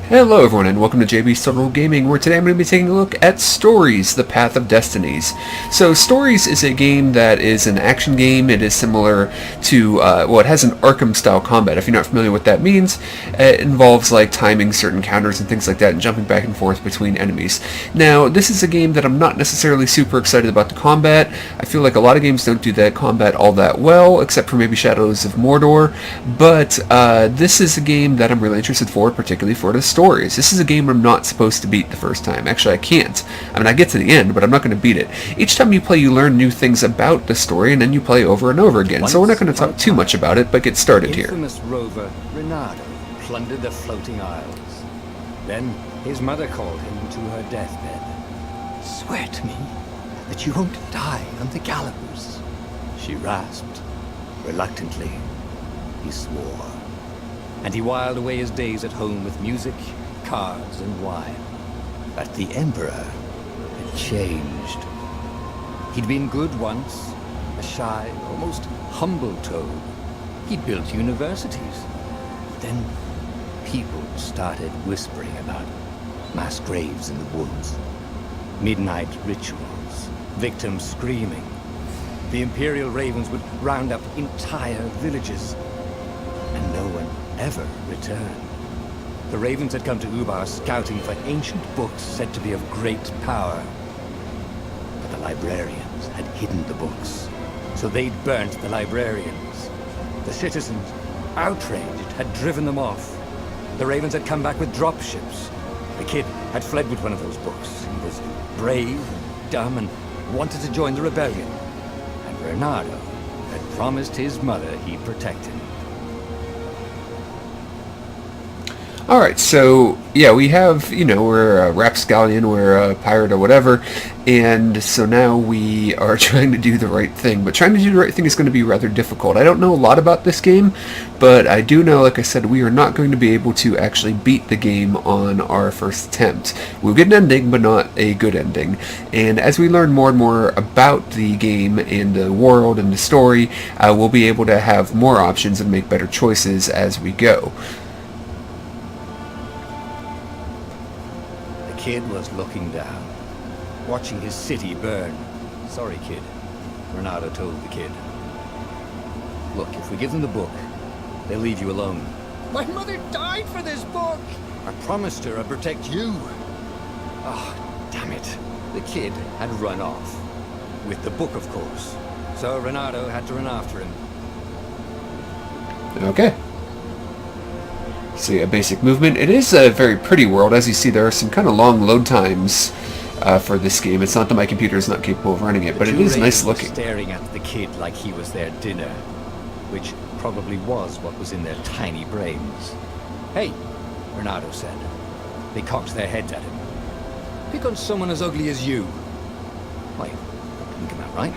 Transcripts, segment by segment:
Hello everyone and welcome to JB's Total Gaming, where today I'm going to be taking a look at Stories, The Path of Destinies. So Stories is a game that is an action game. It is similar to, it has an Arkham style combat. If you're not familiar with what that means, it involves like timing certain counters and things like that and jumping back and forth between enemies. Now this is a game that I'm not necessarily super excited about the combat. I feel like a lot of games don't do that combat all that well, except for maybe Shadows of Mordor, but this is a game that I'm really interested for, particularly for the stories. This is a game I'm not supposed to beat the first time. Actually, I can't. I mean, I get to the end, but I'm not going to beat it. Each time you play, you learn new things about the story, and then you play over and over again. So we're not going to talk too much about it, but get started here. Infamous rover Reynardo plundered the floating isles. Then his mother called him to her deathbed. "Swear to me that you won't die on the gallows," she rasped. Reluctantly, he swore. And he whiled away his days at home with music, cards, and wine. But the Emperor had changed. He'd been good once, a shy, almost humble toad. He'd built universities. Then people started whispering about mass graves in the woods, midnight rituals, victims screaming. The Imperial Ravens would round up entire villages, and no one ever returned. The Ravens had come to Ubar scouting for ancient books said to be of great power. But the librarians had hidden the books, so they'd burnt the librarians. The citizens, outraged, had driven them off. The Ravens had come back with dropships. The kid had fled with one of those books. He was brave, dumb, and wanted to join the rebellion. And Reynardo had promised his mother he'd protect him. Alright, so, yeah, we have, we're a rapscallion, we're a pirate or whatever, and so now we are trying to do the right thing, but trying to do the right thing is going to be rather difficult. I don't know a lot about this game, but I do know, like I said, we are not going to be able to actually beat the game on our first attempt. We'll get an ending, but not a good ending, and as we learn more and more about the game and the world and the story, we'll be able to have more options and make better choices as we go. The kid was looking down, watching his city burn. "Sorry, kid," Reynardo told the kid. "Look, if we give them the book, they'll leave you alone." "My mother died for this book!" "I promised her I'd protect you." "Oh, damn it." The kid had run off. With the book, of course. So Reynardo had to run after him. Okay. So yeah, basic movement. It is a very pretty world. As you see, there are some kind of long load times for this game. It's not that my computer is not capable of running it, but it is nice looking. Staring at the kid like he was their dinner, which probably was what was in their tiny brains. "Hey," Reynardo said. They cocked their heads at him. "Pick on someone as ugly as you." Wait, that didn't come out right.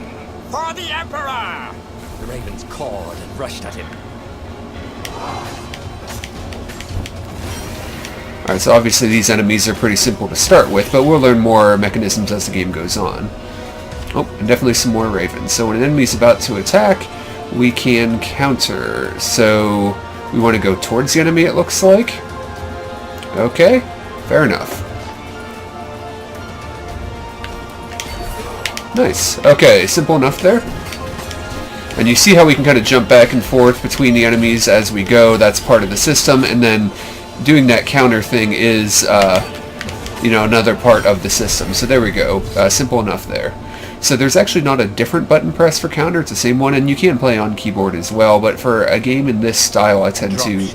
"For the Emperor!" The Ravens cawed and rushed at him. Alright, so obviously these enemies are pretty simple to start with, but we'll learn more mechanisms as the game goes on. Oh, and definitely some more ravens. So when an enemy's about to attack, we can counter. So we want to go towards the enemy, it looks like. Okay, fair enough. Nice. Okay, simple enough there. And you see how we can kind of jump back and forth between the enemies as we go. That's part of the system, and then doing that counter thing is, another part of the system. So there we go. Simple enough there. So there's actually not a different button press for counter. It's the same one, and you can play on keyboard as well. But for a game in this style, I tend to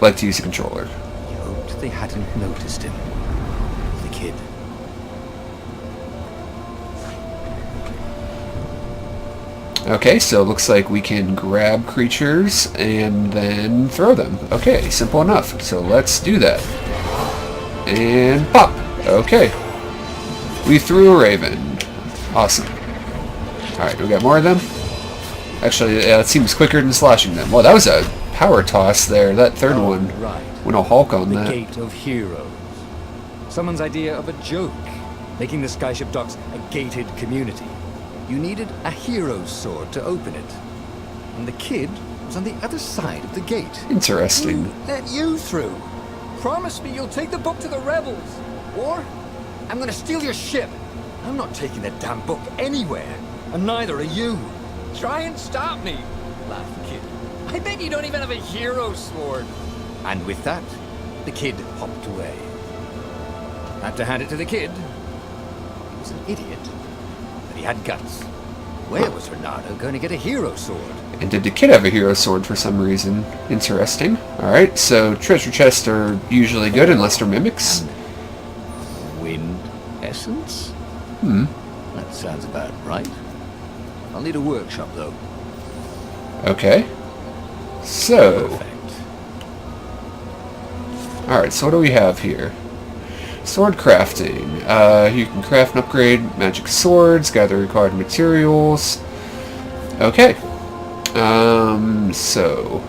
like to use a controller. He hoped they hadn't noticed him. The kid. Okay, so it looks like we can grab creatures and then throw them. Okay, simple enough. So let's do that. And pop! Okay. We threw a raven. Awesome. Alright, we got more of them? Actually, it seems quicker than slashing them. Well, that was a power toss there. That third one went all Hulk on that. The Gate of Heroes. Someone's idea of a joke, making the skyship docks a gated community. You needed a hero's sword to open it. And the kid was on the other side of the gate. Interesting. Who let you through? Promise me you'll take the book to the rebels. Or I'm gonna steal your ship. I'm not taking that damn book anywhere. And neither are you. Try and stop me, laughed the kid. I bet you don't even have a hero sword. And with that, the kid hopped away. Had to hand it to the kid. He was an idiot, but he had guts. Where was Renato going to get a hero sword? And did the kid have a hero sword for some reason? Interesting. Alright, so treasure chests are usually good unless they're mimics. Wind essence? Hmm. That sounds about right. I'll need a workshop, though. Okay. So... Perfect. Alright, so what do we have here? Sword crafting. You can craft and upgrade magic swords, gather required materials. Okay. So...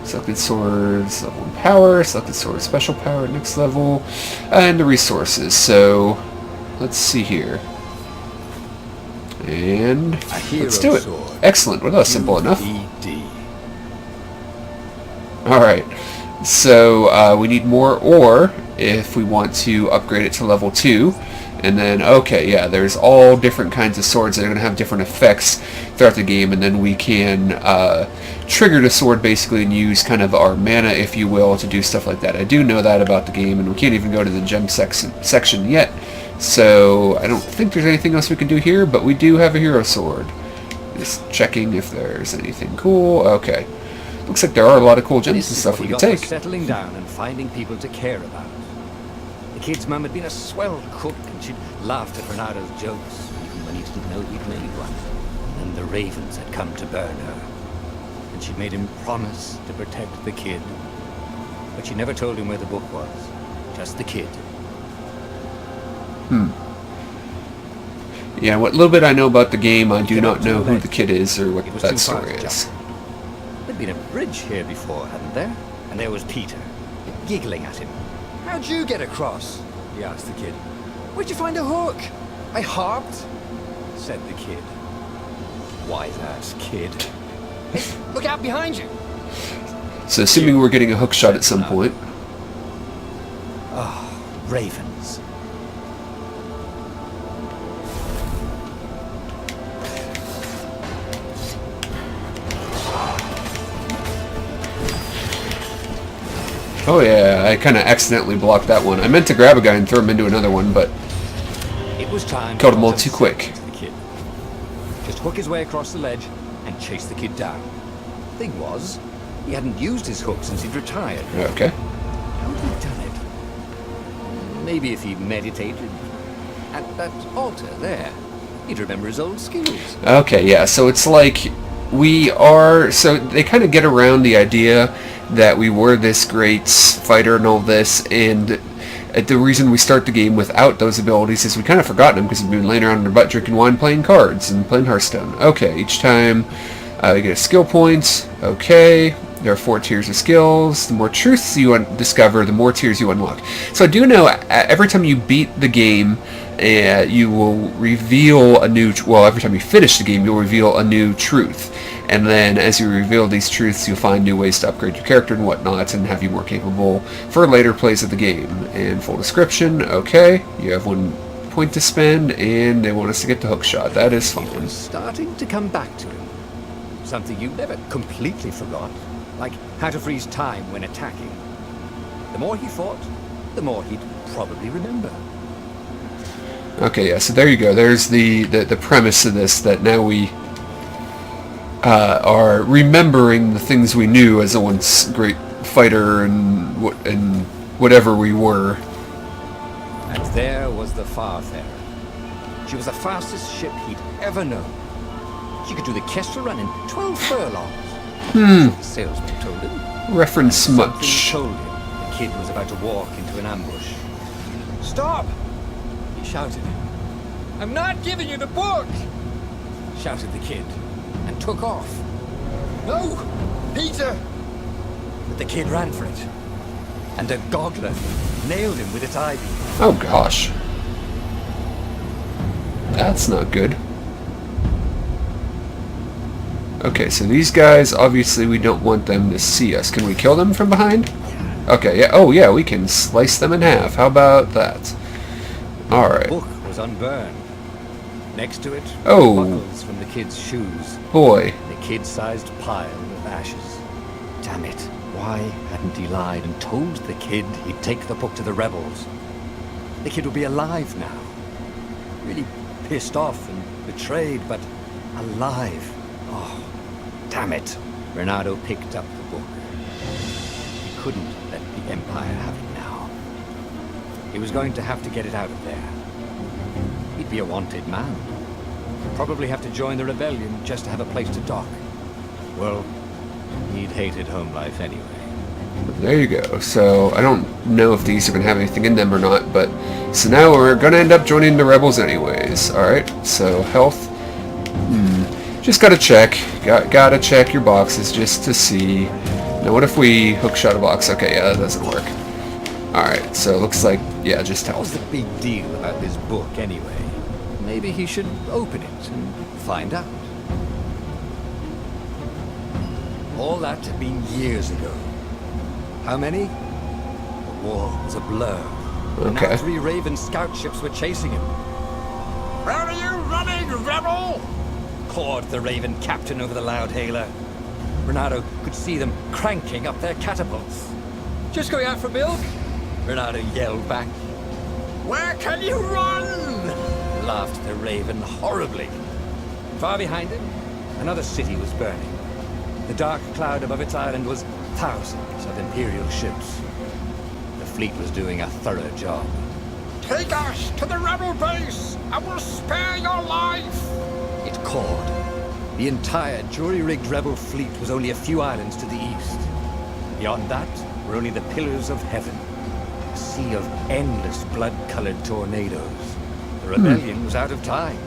Selected swords, level 1 power, selected sword, special power, next level, and the resources. So, let's see here. And let's do it. Sword. Excellent. Well, that was simple enough. UED. Alright. So, we need more ore if we want to upgrade it to level 2. And then, okay, yeah, there's all different kinds of swords that are going to have different effects throughout the game, and then we can trigger the sword basically and use kind of our mana, if you will, to do stuff like that. I do know that about the game, and we can't even go to the gem section yet, so I don't think there's anything else we can do here, but we do have a hero sword. Just checking if there's anything cool. Okay. Looks like there are a lot of cool gems and stuff we can take. Settling down and finding people to care about. The kid's mum had been a swell cook, and she'd laughed at Bernardo's jokes, even when he didn't know he'd made one. And the ravens had come to burn her. And she'd made him promise to protect the kid. But she never told him where the book was. Just the kid. Yeah, what little bit I know about the game, I do not know who the kid is or what that story is. There'd been a bridge here before, hadn't there? And there was Peter, giggling at him. How'd you get across? He asked the kid. Where'd you find a hook? I harped, said the kid. Wise-ass kid. Hey, look out behind you! So assuming we're getting a hook shot at some point. Oh, ravens. Oh yeah, I kind of accidentally blocked that one. I meant to grab a guy and throw him into another one, but It was time killed them all too quick. The kid. Just hook his way across the ledge and chase the kid down. Thing was, he hadn't used his hook since he'd retired. Okay. How had he done it? Maybe if he meditated at that altar there, he'd remember his old skills. Okay, yeah, so it's like we are... So they kind of get around the idea that we were this great fighter and all this, and the reason we start the game without those abilities is we kind of forgotten them because we've been laying around in our butt drinking wine, playing cards, and playing Hearthstone. Okay, each time we get a skill point. Okay, there are 4 tiers of skills. The more truths you discover, the more tiers you unlock. So I do know every time you beat the game, you will reveal a new... Well, every time you finish the game, you'll reveal a new truth. And then as you reveal these truths, you'll find new ways to upgrade your character and whatnot and have you more capable for later plays of the game. And full description, okay, you have 1 point to spend, and they want us to get the hook shot. That is fine. It was starting to come back to him. Something you never completely forgot. Like how to freeze time when attacking. The more he fought, the more he'd probably remember. Okay, yeah, so there you go. There's the premise of this, that now we are remembering the things we knew as a once great fighter and whatever we were. And there was the Farfarer. She was the fastest ship he'd ever known. She could do the Kestrel run in 12 furlongs. The salesman told him. Reference Something much. told him the kid was about to walk into an ambush. Stop! He shouted. I'm not giving you the book! Shouted the kid, and took off. No! Peter! But the kid ran for it, and a goggler nailed him with its ivy. Oh gosh. That's not good. Okay, so these guys, obviously we don't want them to see us. Can we kill them from behind? Okay, yeah. Oh, yeah, we can slice them in half. How about that? Alright. The book was unburned. Next to it, Oh. buckles from the kid's shoes. Boy. A kid-sized pile of ashes. Damn it. Why hadn't he lied and told the kid he'd take the book to the rebels? The kid would be alive now. Really pissed off and betrayed, but alive. Oh, damn it. Renato picked up the book. He couldn't let the Empire have it now. He was going to have to get it out of there. He'd be a wanted man. Probably have to join the rebellion just to have a place to dock. Well, he'd hated home life anyway. There you go. So, I don't know if these are going to have anything in them or not, but... So now we're going to end up joining the rebels anyways. Alright, so health. Just gotta check. Gotta check your boxes just to see. Now what if we hookshot a box? Okay, yeah, that doesn't work. Alright, so it looks like, yeah, just What was health. the big deal about this book anyway? Maybe he should open it and find out. All that had been years ago. How many? The war was a blur. And Okay. now 3 Raven scout ships were chasing him. Where are you running, rebel? Cawed the Raven captain over the loudhailer. Renato could see them cranking up their catapults. Just going out for milk? Renato yelled back. Where can you run? Laughed the Raven horribly. Far behind him, another city was burning. The dark cloud above its island was thousands of Imperial ships. The fleet was doing a thorough job. Take us to the rebel base. I will spare your life. It cawed. The entire jury-rigged rebel fleet was only a few islands to the east. Beyond that were only the pillars of heaven. A sea of endless blood-colored tornadoes. The rebellion was out of time.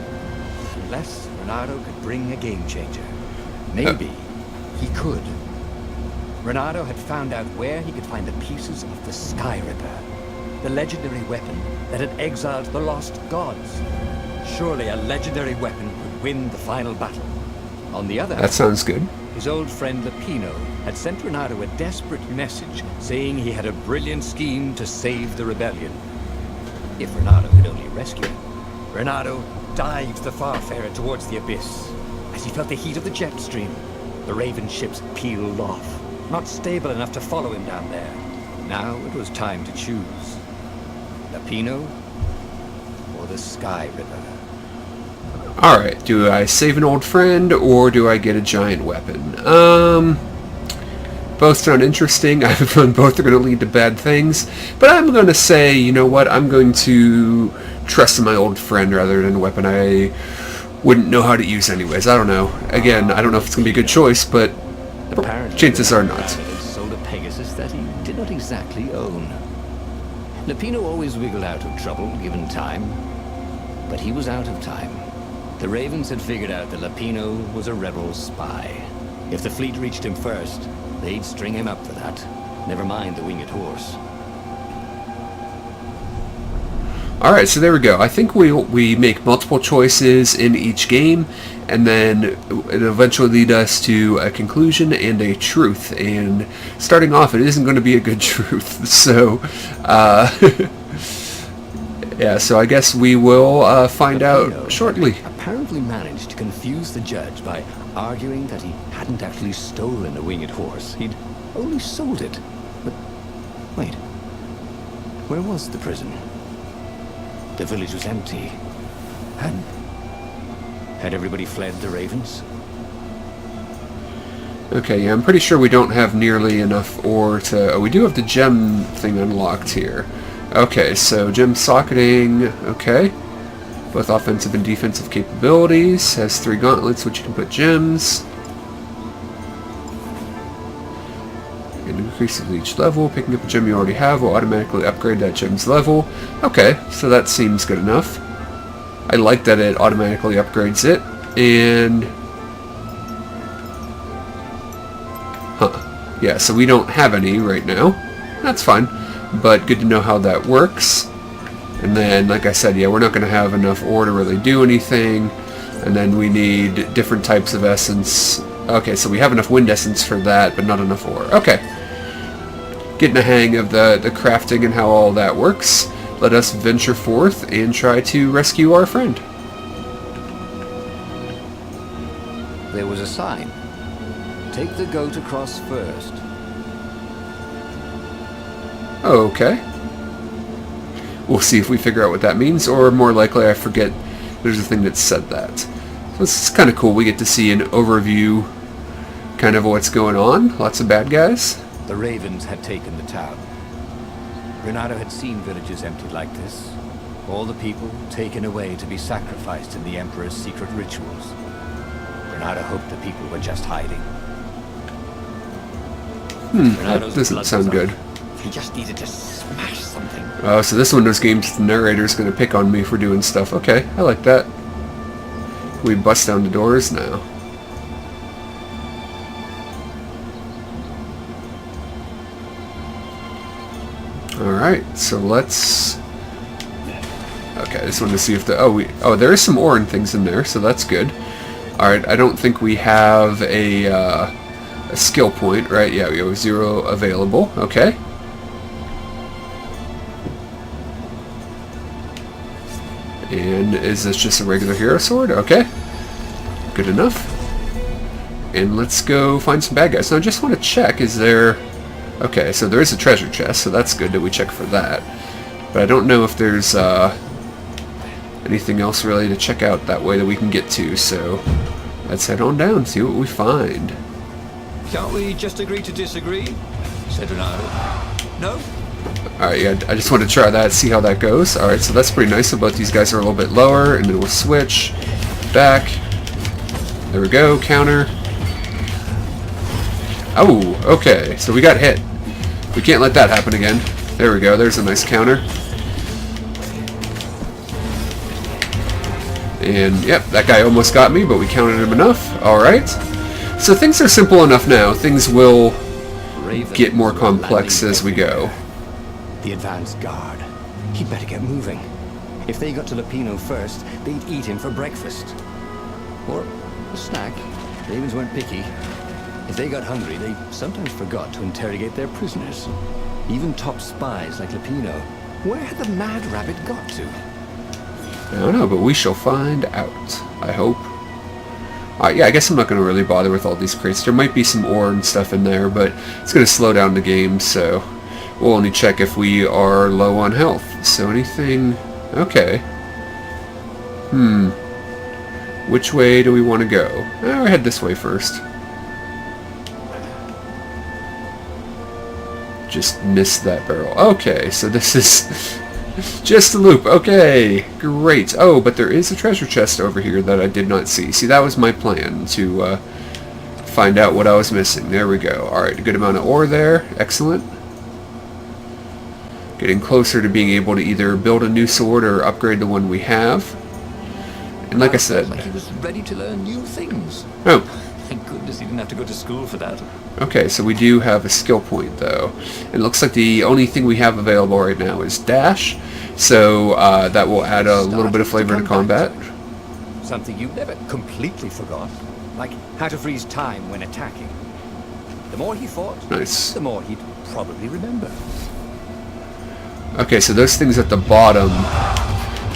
Unless Renato could bring a game-changer. Maybe he could. Renato had found out where he could find the pieces of the Sky Ripper. The legendary weapon that had exiled the lost gods. Surely a legendary weapon would win the final battle. On the other That hand, sounds good. his old friend Lapino had sent Renato a desperate message saying he had a brilliant scheme to save the rebellion. If Renato could only rescue him. Renato dived the Farfarer towards the abyss. As he felt the heat of the jet stream, the Raven ships peeled off, not stable enough to follow him down there. Now it was time to choose. Lapino or the Sky Ripper. Alright, do I save an old friend, or do I get a giant weapon? Both sound interesting. I have a feeling both are going to lead to bad things. But I'm going to say, you know what, I'm going to trust in my old friend rather than a weapon I wouldn't know how to use anyways. I don't know. Again, I don't know if it's going to be a good choice, but Apparently, chances are Renato not. had sold a Pegasus that he did not exactly own. Lapino always wiggled out of trouble given time, but he was out of time. The Ravens had figured out that Lapino was a rebel spy. If the fleet reached him first, they'd string him up for that. Never mind the winged horse. Alright, so there we go. I think we make multiple choices in each game, and then it eventually lead us to a conclusion and a truth. And starting off, it isn't going to be a good truth. So, yeah, so I guess we will find out shortly. Apparently managed to confuse the judge by arguing that he hadn't actually stolen a winged horse. He'd only sold it. But wait, where was the prison? The village was empty. Had everybody fled the Ravens? Okay, yeah, I'm pretty sure we don't have nearly enough ore to... Oh, we do have the gem thing unlocked here. Okay, so gem socketing, okay. Both offensive and defensive capabilities. Has 3 gauntlets, which you can put gems. And increase with each level. Picking up a gem you already have will automatically upgrade that gem's level. Okay, so that seems good enough. I like that it automatically upgrades it. And... Huh. Yeah, so we don't have any right now. That's fine. But good to know how that works. And then, like I said, yeah, we're not going to have enough ore to really do anything. And then we need different types of essence. Okay, so we have enough wind essence for that, but not enough ore. Okay. getting a hang of the crafting and how all that works, let us venture forth and try to rescue our friend. There was a sign. Take the goat across first. Okay. We'll see if we figure out what that means, or more likely I forget there's a thing that said that. So this is kind of cool. We get to see an overview kind of what's going on. Lots of bad guys. The ravens had taken the town. Renato had seen villages emptied like this. All the people taken away to be sacrificed in the Emperor's secret rituals. Renato hoped the people were just hiding. That doesn't sound good. He just needed to smash something. Oh, so this one of those games the narrator's going to pick on me for doing stuff. Okay, I like that. We bust down the doors now. Alright, so let's... Okay, I just wanted to see if the... Oh, there is some ore and things in there, so that's good. Alright, I don't think we have a skill point, right? Yeah, we have 0 available. Okay. And is this just a regular hero sword? Okay. Good enough. And let's go find some bad guys. Now I just want to check, is there... Okay, so there is a treasure chest, so that's good that we check for that. But I don't know if there's anything else really to check out that way that we can get to, so let's head on down, see what we find. Can't we just agree to disagree? Said Renato. No? Alright, yeah, I just want to try that, see how that goes. Alright, so that's pretty nice. So both these guys are a little bit lower, and then we'll switch. Back. There we go, counter. Oh, okay, so we got hit. We can't let that happen again. There we go, there's a nice counter. And, yep, that guy almost got me, but we counted him enough. Alright. So things are simple enough now. Things will get more complex as we go. The advanced guard. He'd better get moving. If they got to Lupino first, they'd eat him for breakfast. Or a snack. Ravens weren't picky. If they got hungry, they sometimes forgot to interrogate their prisoners. Even top spies like Lupino. Where had the mad rabbit got to? I don't know, but we shall find out, I hope. Yeah, I guess I'm not going to really bother with all these crates. There might be some ore and stuff in there, but it's going to slow down the game, so we'll only check if we are low on health. So anything... Okay. Which way do we want to go? I'll head this way first. Just missed that barrel. Okay, so this is... just a loop. Okay, great. Oh, but there is a treasure chest over here that I did not see. See, that was my plan, to find out what I was missing. There we go. Alright, a good amount of ore there. Excellent. Getting closer to being able to either build a new sword or upgrade the one we have. And like I said... Like he was ready to learn new things. Oh. Thank goodness he didn't have to go to school for that. Okay, so we do have a skill point, though. It looks like the only thing we have available right now is dash, so that will add a little bit of flavor to combat. Something you never completely forgot. Like how to freeze time when attacking. The more he fought, Nice. the more he'd probably remember. Okay, so those things at the bottom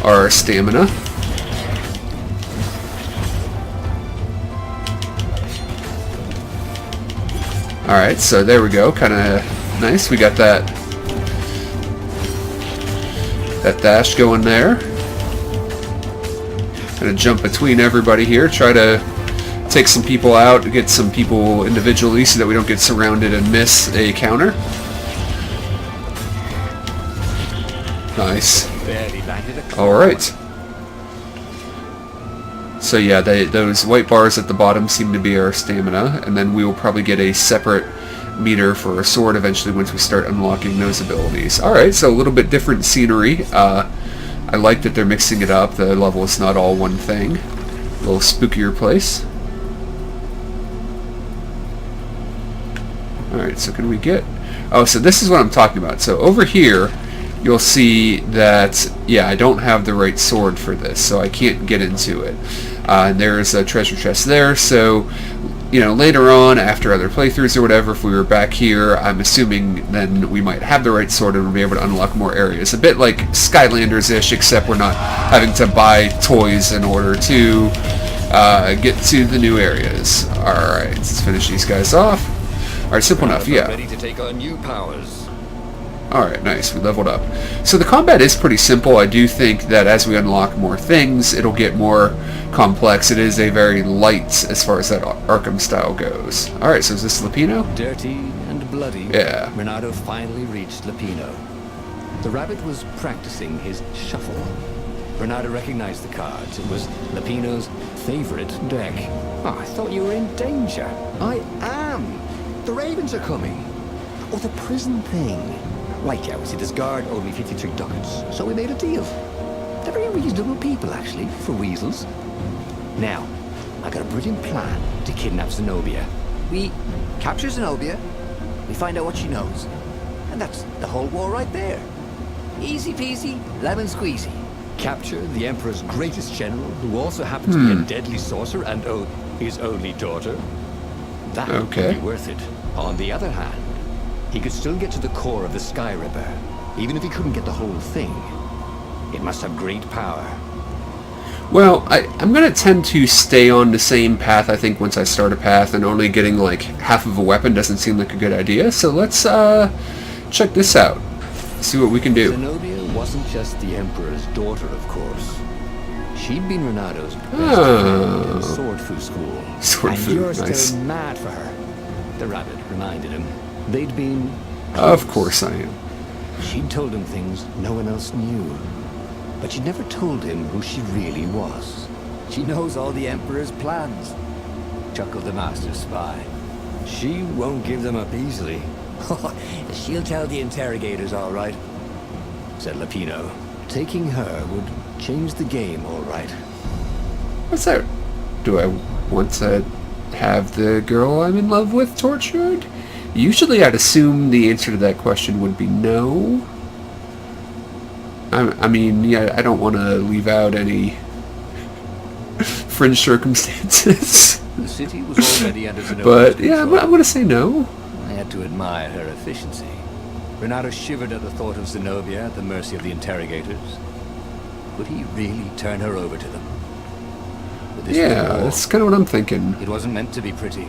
are stamina. Alright, so there we go. Kind of nice. We got that dash going there. Gonna jump between everybody here. Try to take some people out, get some people individually so that we don't get surrounded and miss a counter. Nice. Alright. So yeah, those white bars at the bottom seem to be our stamina, and then we will probably get a separate meter for a sword eventually once we start unlocking those abilities. Alright, so a little bit different scenery. I like that they're mixing it up. The level is not all one thing. A little spookier place. Alright, so can we get... Oh, so this is what I'm talking about. So over here, you'll see that, yeah, I don't have the right sword for this, so I can't get into it. There's a treasure chest there, so you know, later on, after other playthroughs or whatever, if we were back here, I'm assuming then we might have the right sword and we'll be able to unlock more areas. A bit like Skylanders-ish, except we're not having to buy toys in order to get to the new areas. Alright, let's finish these guys off. Alright, simple enough, yeah. Ready to take on new powers. Alright, nice. We leveled up. So the combat is pretty simple. I do think that as we unlock more things, it'll get more complex. It is a very light as far as that Arkham style goes. Alright, so is this Lupino? Dirty and bloody, Yeah. Renato finally reached Lupino. The rabbit was practicing his shuffle. Renato recognized the cards. It was Lupino's favorite deck. Oh, I thought you were in danger. I am. The ravens are coming. Oh, the prison thing. Right, yeah, we see this guard owed me 53 ducats, so we made a deal. They're very reasonable people, actually, for weasels. Now, I got a brilliant plan to kidnap Zenobia. We capture Zenobia, we find out what she knows, and that's the whole war right there. Easy peasy, lemon squeezy. Capture the Emperor's greatest general, who also happens to be a deadly sorcerer and owed his only daughter. That would be worth it. On the other hand, he could still get to the core of the Sky Ripper, even if he couldn't get the whole thing. It must have great power. Well, I'm going to tend to stay on the same path, I think, once I start a path, and only getting, like, half of a weapon doesn't seem like a good idea. So let's, check this out. See what we can do. Zenobia wasn't just the Emperor's daughter, of course. She'd been Renato's best friend in Sword Fu school. Sword Fu, and you're nice. still mad for her. The rabbit reminded him. They'd been Of course I am. She'd told him things no one else knew. But she'd never told him who she really was. She knows all the Emperor's plans, chuckled the Master Spy. She won't give them up easily. She'll tell the interrogators, all right, said Lupino. Taking her would change the game, all right. What's that? Do I want to have the girl I'm in love with tortured? Usually I'd assume the answer to that question would be no. I mean, yeah, I don't want to leave out any fringe circumstances. The city was already under Zenobia's But, yeah, I'm control. going to say no. I had to admire her efficiency. Renato shivered at the thought of Zenobia at the mercy of the interrogators. Would he really turn her over to them? But this was Yeah, war. that's kind of what I'm thinking. It wasn't meant to be pretty.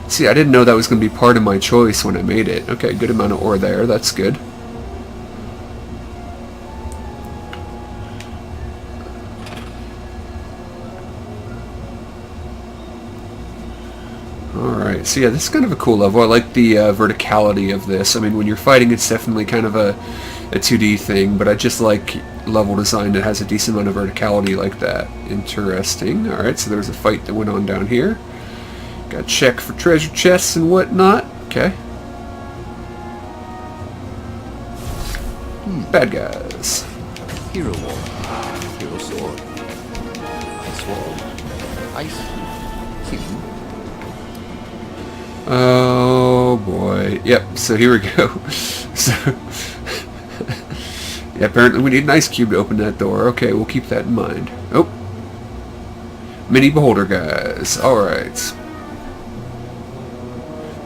See, I didn't know that was going to be part of my choice when I made it. Okay, good amount of ore there. That's good. Alright, so yeah, this is kind of a cool level. I like the verticality of this. I mean, when you're fighting, it's definitely kind of a 2D thing, but I just like level design that has a decent amount of verticality like that. Interesting. Alright, so there's a fight that went on down here. Got to check for treasure chests and whatnot. Okay. Bad guys. Hero Wall. Hero Sword. Ice Wall. Ice Cube. Oh boy. Yep, so here we go. So yeah, apparently we need an ice cube to open that door. Okay, we'll keep that in mind. Oh. Mini beholder guys. Alright.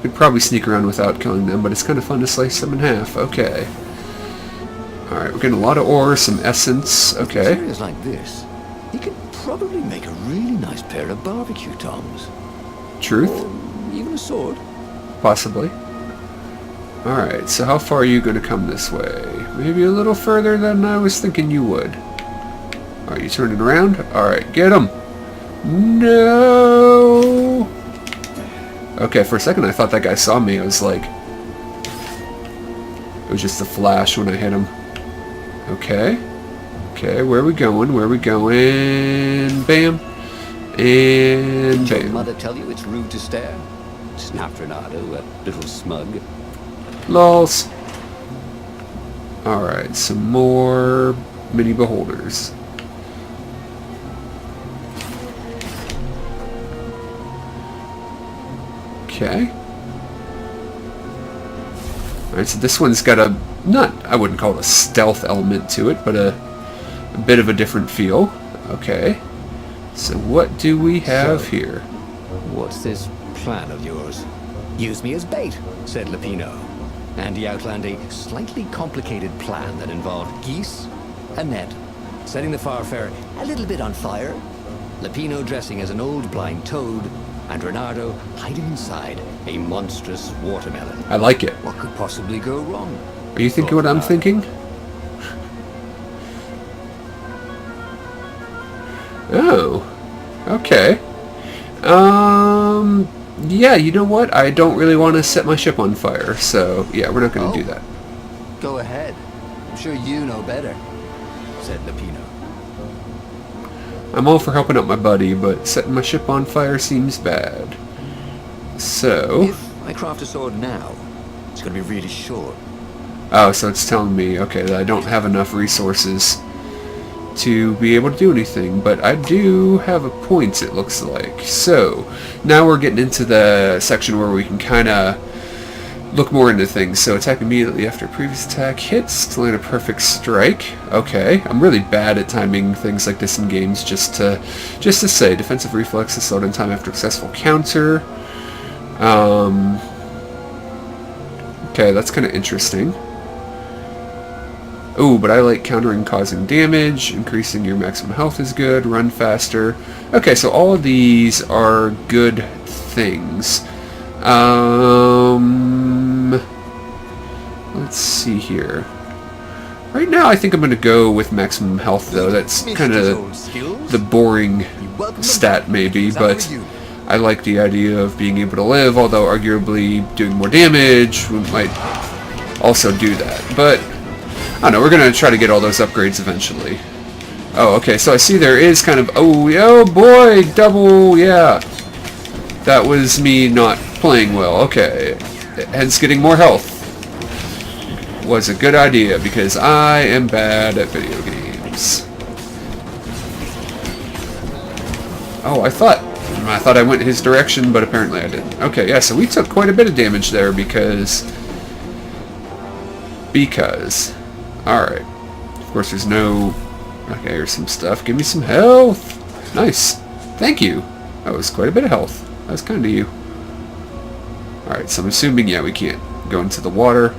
Could probably sneak around without killing them, but it's kind of fun to slice them in half. Okay. Alright, we're getting a lot of ore, some essence. Okay. With areas like this, you could probably make a really nice pair of barbecue tongs. Truth? Or even a sword. Possibly. Alright, so how far are you going to come this way? Maybe a little further than I was thinking you would. Are you turning around? Alright, get him! No! Okay, for a second I thought that guy saw me. I was like... It was just a flash when I hit him. Okay. Okay, where are we going? Where are we going? Bam. And Did your bam. mother tell you it's rude to stare? Snapped Renato, a little smug. Lols. Alright, some more mini beholders. Okay. Alright, so this one's got a, I wouldn't call it a stealth element to it, but a bit of a different feel. Okay. So what do we have here? What's this plan of yours? Use me as bait, said Lupino. And he outlined a slightly complicated plan that involved geese, a net, setting the Farfarer a little bit on fire, Lupino dressing as an old blind toad, and Renato hiding inside a monstrous watermelon. I like it. What could possibly go wrong? Are you thinking what I'm thinking? Oh. Okay. Yeah, you know what? I don't really want to set my ship on fire, so yeah, we're not going to do that. Go ahead. I'm sure you know better, said Lupino. I'm all for helping out my buddy, but setting my ship on fire seems bad. So... If I craft a sword now, it's going to be really short. Oh, so it's telling me, okay, that I don't have enough resources to be able to do anything, but I do have a point, it looks like. So, now we're getting into the section where we can kind of look more into things. So, attack immediately after previous attack hits to land a perfect strike. Okay, I'm really bad at timing things like this in games, just to say. Defensive reflexes slowed in time after successful counter. Okay, that's kind of interesting. Ooh, but I like countering causing damage, increasing your maximum health is good, run faster. Okay, so all of these are good things. Let's see here. Right now I think I'm going to go with maximum health though. That's kind of the boring stat maybe, but I like the idea of being able to live, although arguably doing more damage might also do that. But I don't know, we're going to try to get all those upgrades eventually. Oh, okay, so I see there is kind of... Oh boy, double, yeah. That was me not playing well. Okay, hence getting more health was a good idea, because I am bad at video games. Oh, I thought I went his direction, but apparently I didn't. Okay, yeah, so we took quite a bit of damage there because... Alright. Of course, there's no... Okay, here's some stuff. Give me some health! Nice. Thank you. That was quite a bit of health. That was kind of you. Alright, so I'm assuming, yeah, we can't go into the water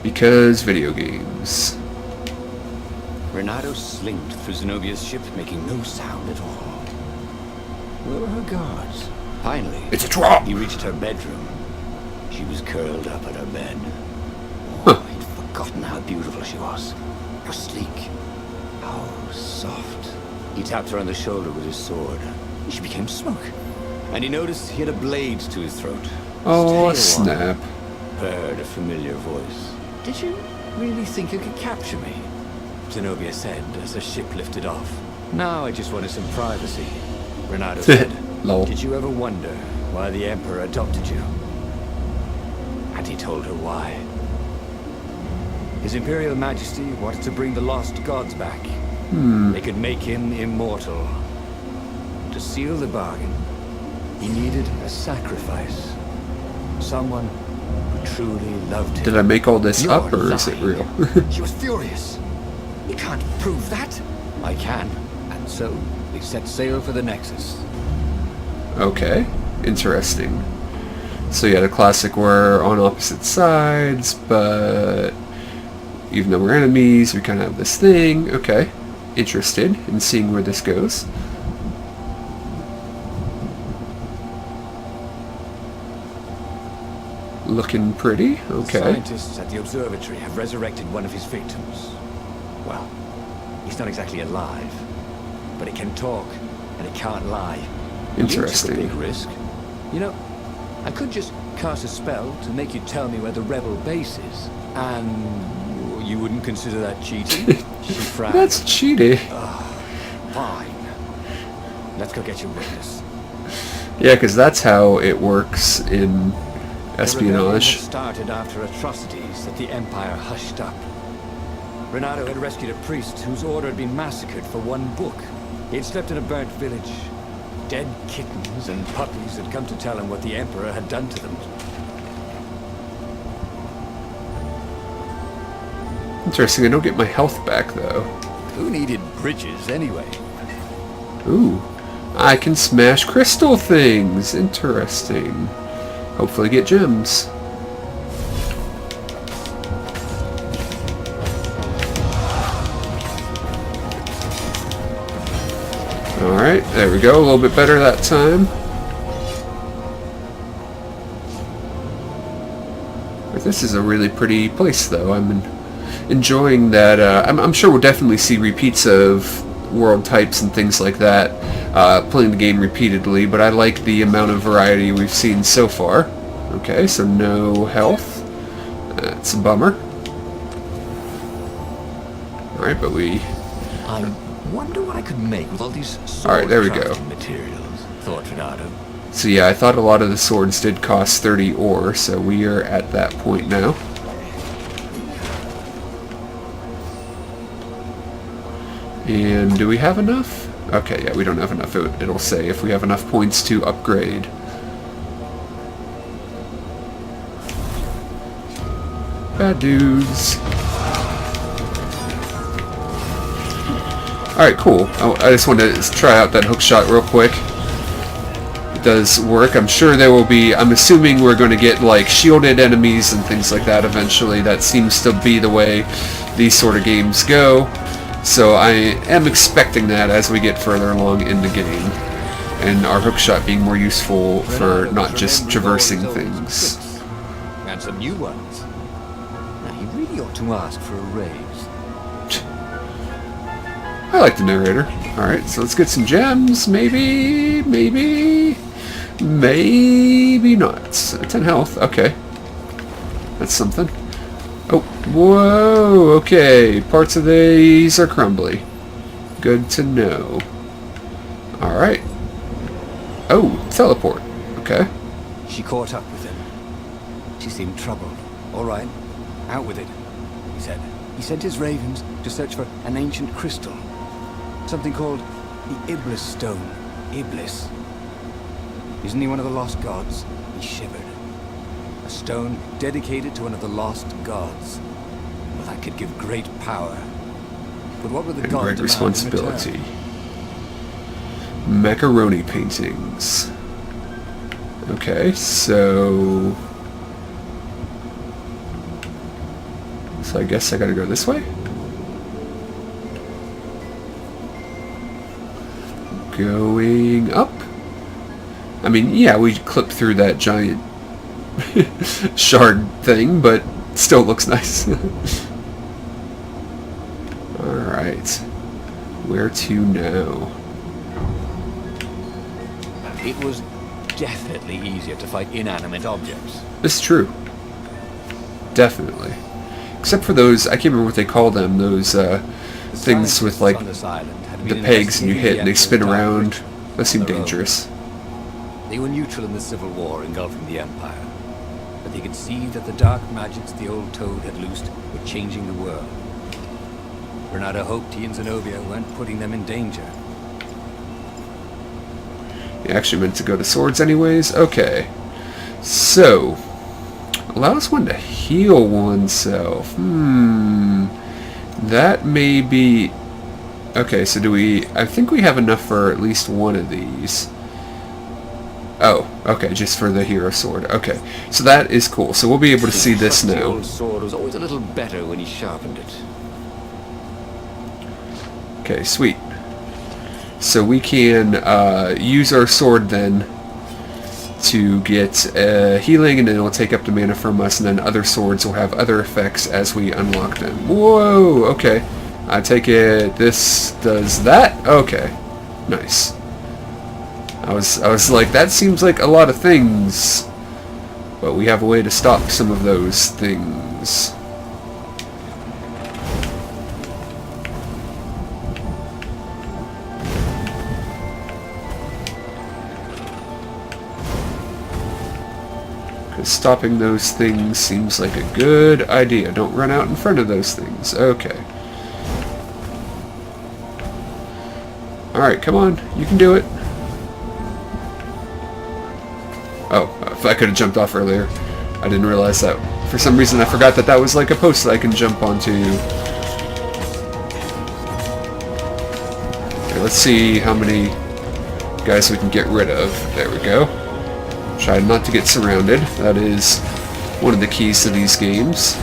because video games. Renato slinked through Zenobia's ship, making no sound at all. Where were her guards? Finally, It's a trough! he reached her bedroom. She was curled up at her bed. Huh. I'd forgotten how beautiful she was. How sleek. How soft. He tapped her on the shoulder with his sword. She became smoke. And he noticed he had a blade to his throat. Oh, Stay a while. snap. Heard a familiar voice. Did you really think you could capture me? Zenobia said as the ship lifted off. Now I just wanted some privacy. Renato said, Lol. Did you ever wonder why the Emperor adopted you? And he told her why. His Imperial Majesty wanted to bring the lost gods back. They could make him immortal. To seal the bargain, he needed a sacrifice. Someone who truly loved him. Did I make all this You're up, or is it lying. real? She was furious. You can't prove that. I can. And so, they set sail for the Nexus. Okay, interesting. So yeah, the classic we're on opposite sides, but even though we're enemies, we kind of have this thing. Okay, interested in seeing where this goes. Looking pretty. Okay. Scientists at the observatory have resurrected one of his victims. Well, he's not exactly alive, but he can talk and he can't lie. You took a Interesting. big risk. You know, I could just cast a spell to make you tell me where the rebel base is, and you wouldn't consider that cheating? She frowned. That's cheaty. Fine. Let's go get your witness. Yeah, because that's how it works in The rebellion espionage. had started after atrocities that the Empire hushed up. Renato had rescued a priest whose order had been massacred for one book. He had slept in a burnt village. Dead kittens and puppies had come to tell him what the Emperor had done to them. Interesting, I don't get my health back though. Who needed bridges anyway? Ooh. I can smash crystal things. Interesting. Hopefully get gems. Alright, there we go. A little bit better that time. This is a really pretty place, though. I'm enjoying that. I'm sure we'll definitely see repeats of world types and things like that, playing the game repeatedly, but I like the amount of variety we've seen so far. Okay, so no health. That's a bummer. Alright, but we... I wonder what I could make with all these Alright, there we go. Materials, thought Renato. So yeah, I thought a lot of the swords did cost 30 ore, so we are at that point now. And do we have enough? Okay, yeah, we don't have enough. It'll say if we have enough points to upgrade. Bad dudes. Alright, cool. I just wanted to try out that hook shot real quick. Does work. I'm sure there will be, I'm assuming we're going to get like shielded enemies and things like that eventually. That seems to be the way these sort of games go. So I am expecting that as we get further along in the game. And our hookshot being more useful for not just traversing things. And some new ones. Now he really ought to ask for a raise. I like the narrator. Alright, so let's get some gems. Maybe not. 10 health. Okay. That's something. Oh, whoa. Okay. Parts of these are crumbly. Good to know. Alright. Oh, teleport. Okay. She caught up with him. She seemed troubled. All right. Out with it, he said. He sent his ravens to search for an ancient crystal. Something called the Iblis stone. Iblis. Isn't he one of the lost gods? He shivered. A stone dedicated to one of the lost gods. Well, that could give great power. But what would the and god great demand responsibility. in return? Macaroni paintings. Okay, so I guess I gotta go this way? Going up? I mean, yeah, we clipped through that giant shard thing, but still looks nice. Alright. Where to now? It was definitely easier to fight inanimate objects. It's true. Definitely. Except for those, I can't remember what they call them, those things with like the pegs and you hit and they spin around. Those seem dangerous. They were neutral in the civil war engulfing the Empire, but they could see that the dark magics the old toad had loosed were changing the world. Renato hoped he and Zenobia weren't putting them in danger. You actually meant to go to swords anyways? Okay. So, allows one to heal oneself. That may be... Okay, so do we... I think we have enough for at least one of these. Oh, okay, just for the hero sword. Okay, so that is cool. So we'll be able to see this now. The old sword was always a little better when he sharpened it. Okay, sweet. So we can use our sword then to get healing, and then it'll take up the mana from us, and then other swords will have other effects as we unlock them. Whoa, okay. I take it this does that? Okay. Nice. I was like, that seems like a lot of things, but we have a way to stop some of those things. Because stopping those things seems like a good idea. Don't run out in front of those things. Okay. Alright, come on. You can do it. Oh, if I could have jumped off earlier. I didn't realize that. For some reason I forgot that that was like a post that I can jump onto. Okay, let's see how many guys we can get rid of. There we go. Try not to get surrounded. That is one of the keys to these games.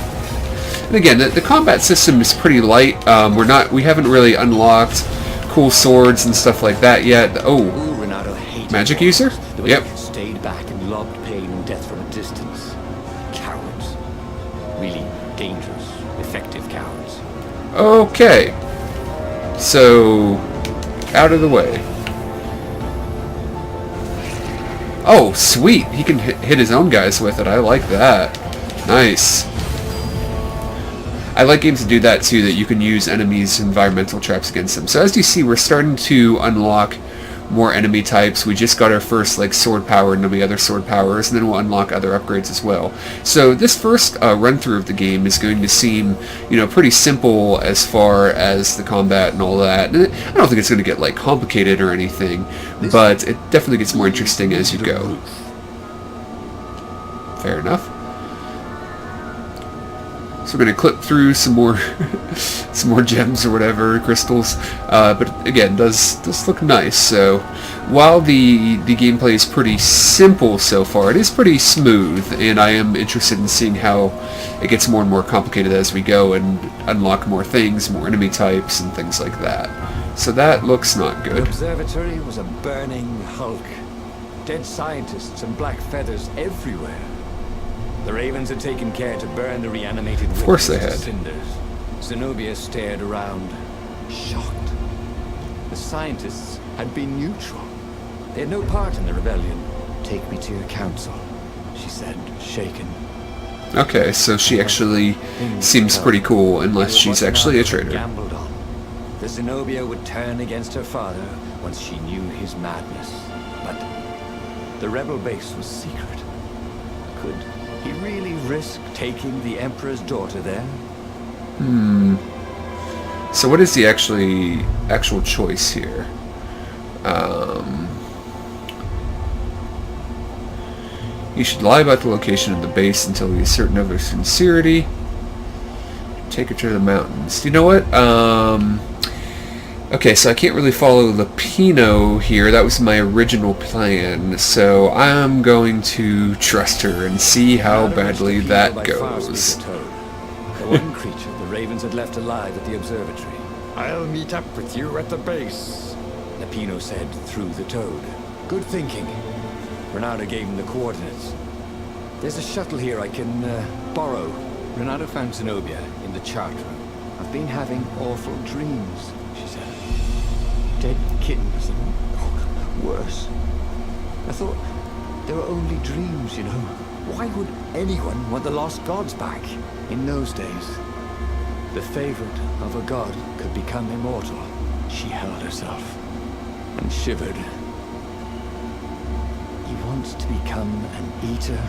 And again, the combat system is pretty light. We haven't really unlocked cool swords and stuff like that yet. Oh, Renato hated magic user? the way Yep. they stayed back and lobbed pain and death from a distance. Cowards. Really dangerous, effective cowards. Okay. So, out of the way. Oh, sweet! He can hit his own guys with it. I like that. Nice. I like games that do that too, that you can use enemies' environmental traps against them. So as you see, we're starting to unlock more enemy types. We just got our first like sword power and there'll be other sword powers, and then we'll unlock other upgrades as well. So this first run through of the game is going to seem, pretty simple as far as the combat and all that. And I don't think it's going to get like complicated or anything, but it definitely gets more interesting as you go. Fair enough. So we're going to clip through some more some more gems or whatever, crystals, but again, does look nice. So while the gameplay is pretty simple so far, it is pretty smooth, and I am interested in seeing how it gets more and more complicated as we go and unlock more things, more enemy types and things like that. So that looks not The good. observatory was a burning hulk. Dead scientists and black feathers everywhere. The Ravens had taken care to burn the reanimated Of course they witnesses to had. cinders. Zenobia stared around, shocked. The scientists had been neutral. They had no part in the rebellion. Take me to your council, she said, shaken. Okay, so she actually seems pretty cool, unless she's actually a traitor. Gambled on. The Zenobia would turn against her father once she knew his madness. But the rebel base was secret. Could he really risk taking the Emperor's daughter there? So what is the actual choice here? You should lie about the location of the base until he is certain of her sincerity. Take her to the mountains. You know what? Okay, so I can't really follow Lupino here. That was my original plan. So I'm going to trust her and see how badly that goes. The one creature the Ravens had left alive at the observatory. I'll meet up with you at the base. Lupino said through the toad. Good thinking. Renato gave him the coordinates. There's a shuttle here I can borrow. Renato found Zenobia in the chart room. I've been having awful dreams, she said. Dead kittens and worse. I thought they were only dreams, you know. Why would anyone want the lost gods back? In those days, the favorite of a god could become immortal. She held herself and shivered. He wants to become an eater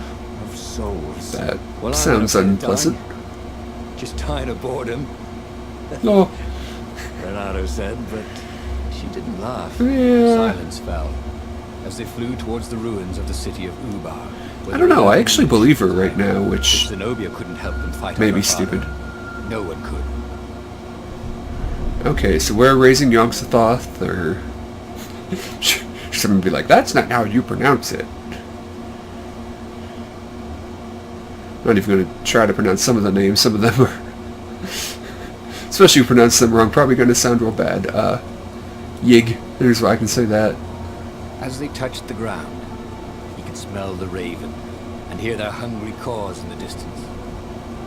of souls. That Well, I sounds don't know, unpleasant. Just tired of boredom, Oh, Renato said, but she didn't laugh. yeah. Silence fell as they flew towards the ruins of the city of Ubar. I don't know. I actually believe her right now, which Zenobia couldn't help them fight. may off be her father. stupid. No one could. Okay, so we're raising Yog-Sothoth, or someone would be like, that's not how you pronounce it. I'm not even going to try to pronounce some of the names. Some of them are, especially if you pronounce them wrong, probably going to sound real bad. Yig, there's why I can say that. As they touched the ground, he could smell the raven and hear their hungry caws in the distance.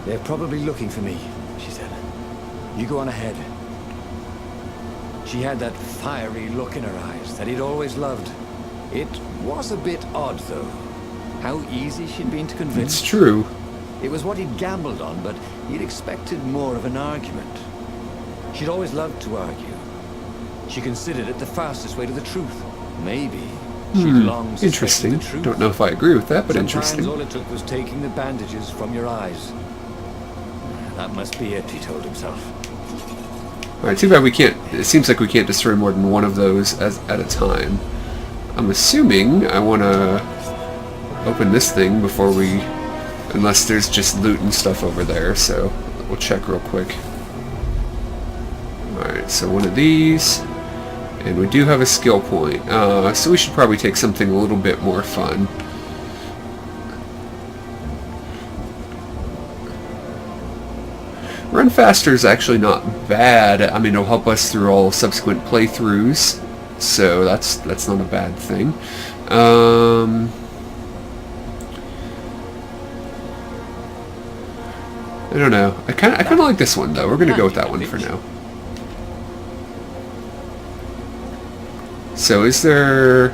They're probably looking for me, she said. You go on ahead. She had that fiery look in her eyes that he'd always loved. It was a bit odd, though. How easy she'd been to convince. It's true. It was what he'd gambled on, but he'd expected more of an argument. She'd always loved to argue. She considered it the fastest way to the truth. Maybe she'd long suspected Interesting. the truth. Don't know if I agree with that, but Sometimes interesting. all it took was taking the bandages from your eyes. That must be it, he told himself. Alright, too bad we can't... It seems like we can't destroy more than one of those at a time. I'm assuming I want to open this thing before we... Unless there's just loot and stuff over there, so we'll check real quick. Alright, so one of these. And we do have a skill point, so we should probably take something a little bit more fun. Run faster is actually not bad. I mean, it'll help us through all subsequent playthroughs, so that's not a bad thing. I don't know. I kind of like this one though. We're gonna go with that one for now. So is there...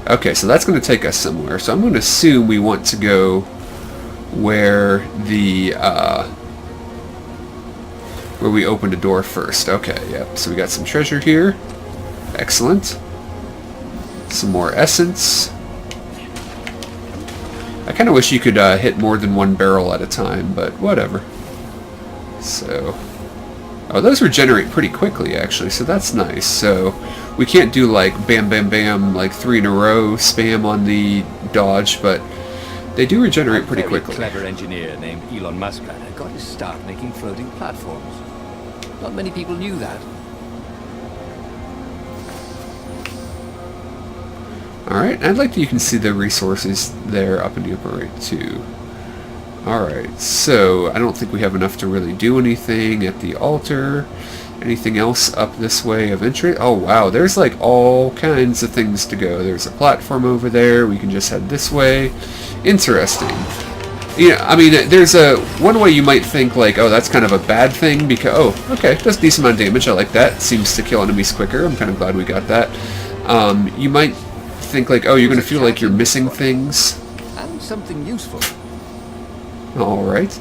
Okay, so that's going to take us somewhere. So I'm going to assume we want to go where the where we opened a door first. Okay, yep. So we got some treasure here. Excellent. Some more essence. I kind of wish you could hit more than one barrel at a time, but whatever. So... Oh, those regenerate pretty quickly, actually, so that's nice. So we can't do like bam, bam, bam, like 3 in a row spam on the dodge, but they do regenerate pretty quickly. A clever engineer named Elon Muskrat had got his start making floating platforms. Not many people knew that. Alright, I'd like that you can see the resources there up in the upper right, too. Alright, so I don't think we have enough to really do anything at the altar. Anything else up this way of interest? Oh wow, there's like all kinds of things to go. There's a platform over there. We can just head this way. Interesting. Yeah, I mean, there's a one way you might think like, oh, that's kind of a bad thing because, oh, okay, that's a decent amount of damage. I like that. Seems to kill enemies quicker. I'm kind of glad we got that. You might think like, oh, you're going to feel like you're missing things. And something useful. Alright.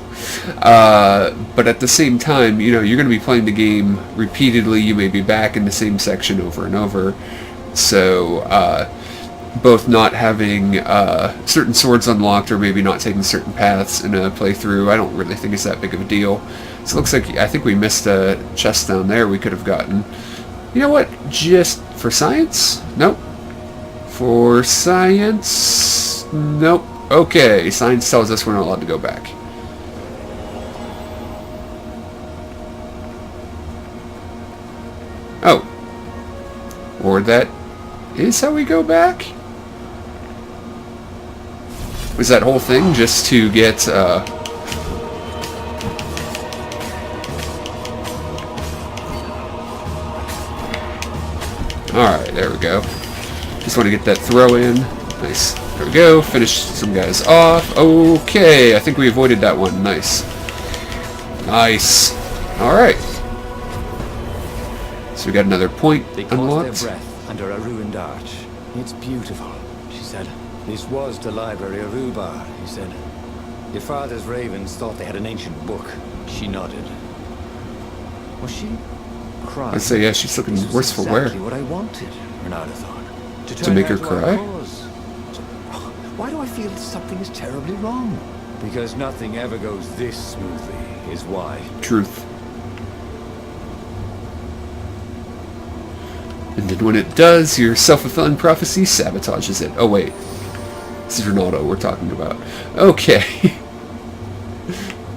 But at the same time, you know, you're going to be playing the game repeatedly. You may be back in the same section over and over. So, both not having certain swords unlocked or maybe not taking certain paths in a playthrough, I don't really think it's that big of a deal. So it looks like, I think we missed a chest down there we could have gotten. You know what? Just for science? Nope. For science? Nope. Okay, science tells us we're not allowed to go back. Oh. Or that is how we go back? Was that whole thing just to get, Alright, there we go. Just want to get that throw in. Nice. There we go. Finish some guys off. Okay, I think we avoided that one. Nice. Nice. Alright. So we got another point They unlocked. caught their breath under a ruined arch. It's beautiful, she said. This was the library of Ubar, he said. Your father's ravens thought they had an ancient book. She nodded. Was she crying? I'd say, yeah, she's looking This was worse for wear. exactly what I wanted, Renata thought. To make her turn out cry? I was. Why do I feel that something is terribly wrong? Because nothing ever goes this smoothly, is why. Truth. And then when it does, your self-fulfilling prophecy sabotages it. Oh wait. This is Ronaldo we're talking about. Okay.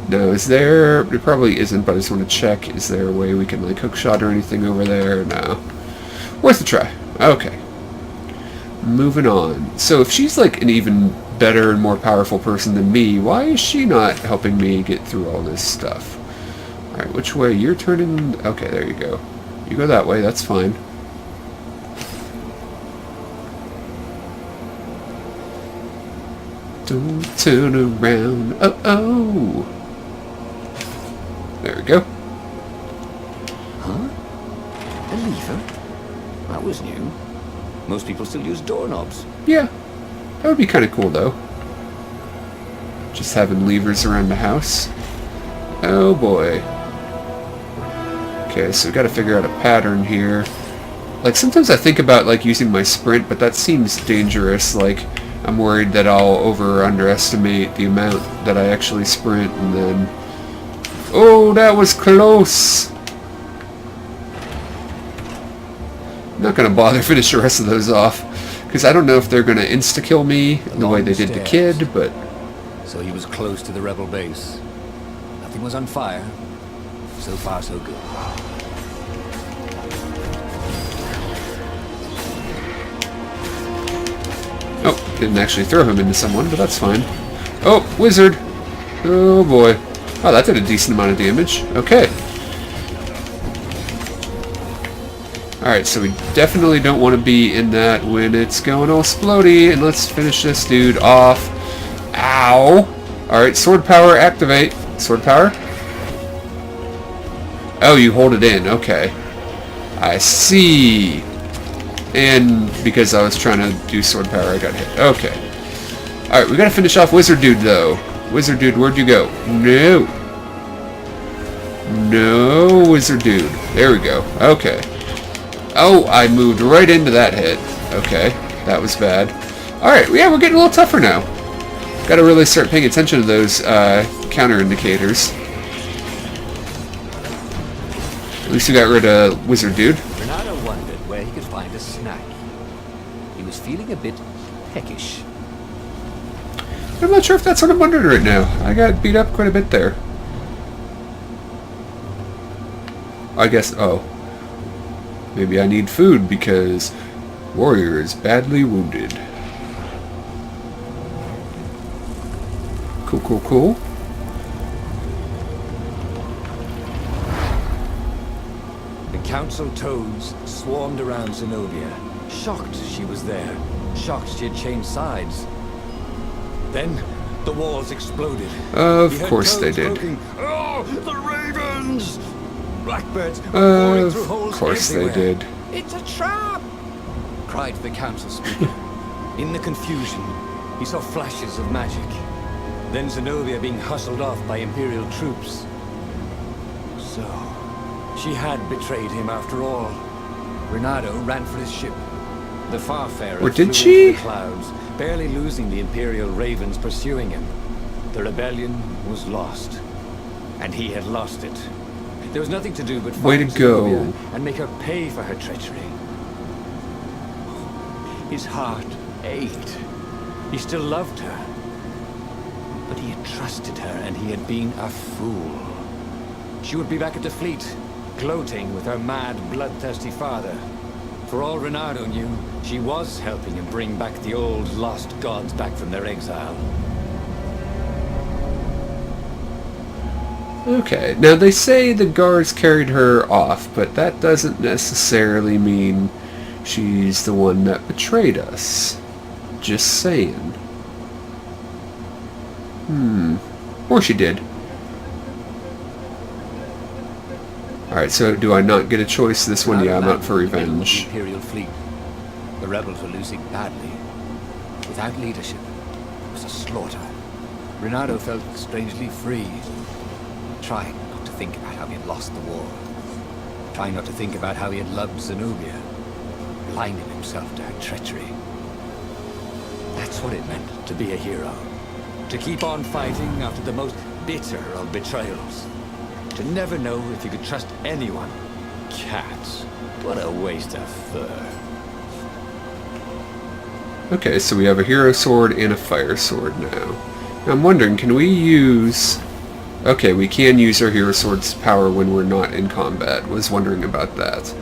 No, is there... It probably isn't, but I just want to check. Is there a way we can, like, hookshot or anything over there? No. Worth a try. Okay. Moving on. So if she's, like, an even better and more powerful person than me, why is she not helping me get through all this stuff? Alright, which way? You're turning... Okay, there you go. You go that way, that's fine. Don't turn around. Oh. There we go. Huh? A lever? That was new. Most people still use doorknobs. Yeah. That would be kind of cool, though. Just having levers around the house. Oh, boy. Okay, so we gotta figure out a pattern here. Like, sometimes I think about, like, using my sprint, but that seems dangerous. Like, I'm worried that I'll over or underestimate the amount that I actually sprint, and then... Oh, that was close! I'm not going to bother finish the rest of those off, because I don't know if they're going to insta-kill me the way they did the kid, but... So he was close to the rebel base. Nothing was on fire. So far, so good. Didn't actually throw him into someone, but that's fine. Oh, wizard! Oh boy. Oh, that did a decent amount of damage. Okay. Alright, so we definitely don't want to be in that when it's going all splody. And let's finish this dude off. Ow! Alright, sword power, activate. Sword power? Oh, you hold it in. Okay. I see. And because I was trying to do sword power, I got hit. Okay. Alright, we gotta finish off Wizard Dude, though. Wizard Dude, where'd you go? No. No, Wizard Dude. There we go. Okay. Oh, I moved right into that hit. Okay. That was bad. Alright, yeah, we're getting a little tougher now. Gotta really start paying attention to those counter indicators. At least we got rid of Wizard Dude. Renato wondered where he could find a snack. He was feeling a bit peckish. I'm not sure if that's what I'm wondering right now. I got beat up quite a bit there. I guess, oh. Maybe I need food because warrior is badly wounded. Cool, cool, cool. The council toads swarmed around Zenobia, shocked she was there, shocked she had changed sides. Then the walls exploded. Of course they did. Croaking, "Oh, the ravens!" Blackbirds were pouring through holes Of course they everywhere. did. It's a trap! Cried the council speaker. In the confusion, he saw flashes of magic. Then Zenobia being hustled off by Imperial troops. So, she had betrayed him after all. Renato ran for his ship. The Farfarer Or did flew she? into the clouds, barely losing the Imperial ravens pursuing him. The rebellion was lost, and he had lost it. There was nothing to do but Way to find go. Zenobia and make her pay for her treachery. His heart ached. He still loved her. But he had trusted her, and he had been a fool. She would be back at the fleet, gloating with her mad, bloodthirsty father. For all Renato knew, she was helping him bring back the old, lost gods back from their exile. Okay, now they say the guards carried her off, but that doesn't necessarily mean she's the one that betrayed us. Just saying. Or she did. Alright, so do I not get a choice this one? Yeah, I'm out for revenge. The Imperial fleet. The rebels were losing badly. Without leadership, it was a slaughter. Renato felt strangely free. Trying not to think about how he had lost the war. Trying not to think about how he had loved Zenobia. Blinding himself to her treachery. That's what it meant to be a hero. To keep on fighting after the most bitter of betrayals. To never know if you could trust anyone. Cats. What a waste of fur. Okay, so we have a hero sword and a fire sword now. I'm wondering, can we use... Okay, we can use our hero sword's power when we're not in combat. Was wondering about that.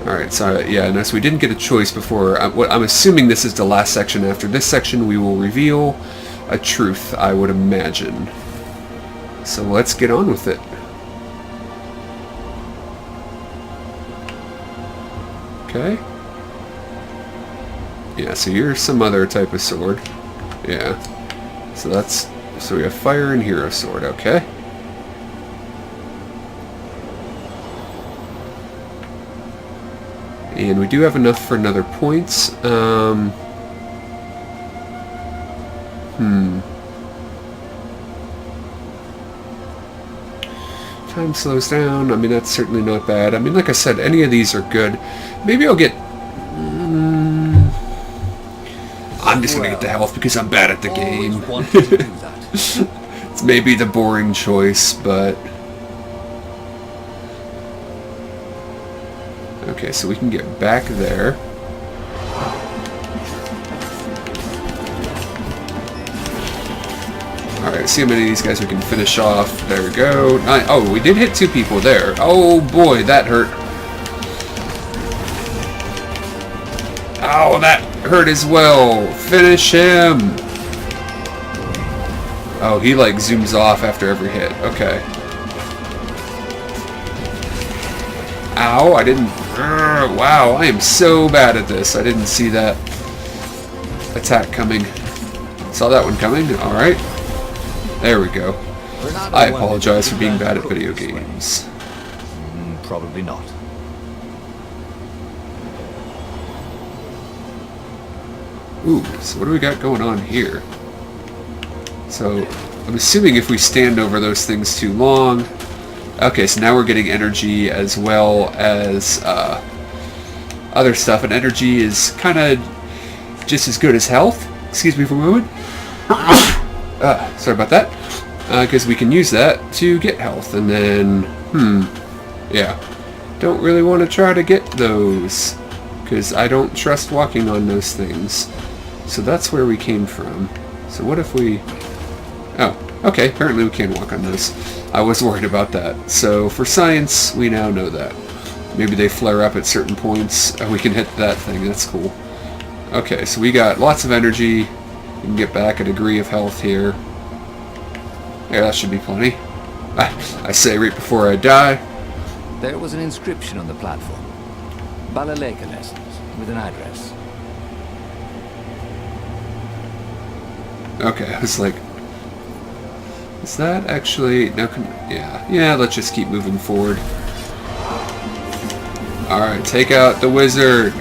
Alright, so yeah, notice we didn't get a choice before. I'm assuming this is the last section. After this section, we will reveal a truth, I would imagine. So let's get on with it. Okay. Yeah, so here's some other type of sword. Yeah. So we have fire and hero sword, okay. And we do have enough for another points. Time slows down. I mean, that's certainly not bad. I mean, like I said, any of these are good. Maybe I'll get... I'm just gonna get the health because I'm bad at the game. Always wanted to do that. It's maybe the boring choice, but... Okay, so we can get back there. Alright, see how many of these guys we can finish off. There we go. Oh, we did hit 2 people there. Oh boy, that hurt. Oh, that hurt as well. Finish him. Oh, he like zooms off after every hit. Okay. Ow, I didn't... wow, I am so bad at this. I didn't see that attack coming. Saw that one coming? Alright. There we go. I apologize for being bad at video games. Probably not. Ooh, so what do we got going on here? So, I'm assuming if we stand over those things too long... Okay, so now we're getting energy as well as other stuff, and energy is kind of just as good as health. Excuse me for a moment. Sorry about that. Because we can use that to get health, and then, yeah. Don't really want to try to get those, because I don't trust walking on those things. So that's where we came from. So what if we... Oh, okay, apparently we can walk on those. I was worried about that. So for science, we now know that. Maybe they flare up at certain points. We can hit that thing, that's cool. Okay, so we got lots of energy. We can get back a degree of health here. Yeah, that should be plenty. I say right before I die. There was an inscription on the platform. Balaleka lessons, with an address. Okay, I was like... Is that actually... No, yeah, let's just keep moving forward. Alright, take out the wizard.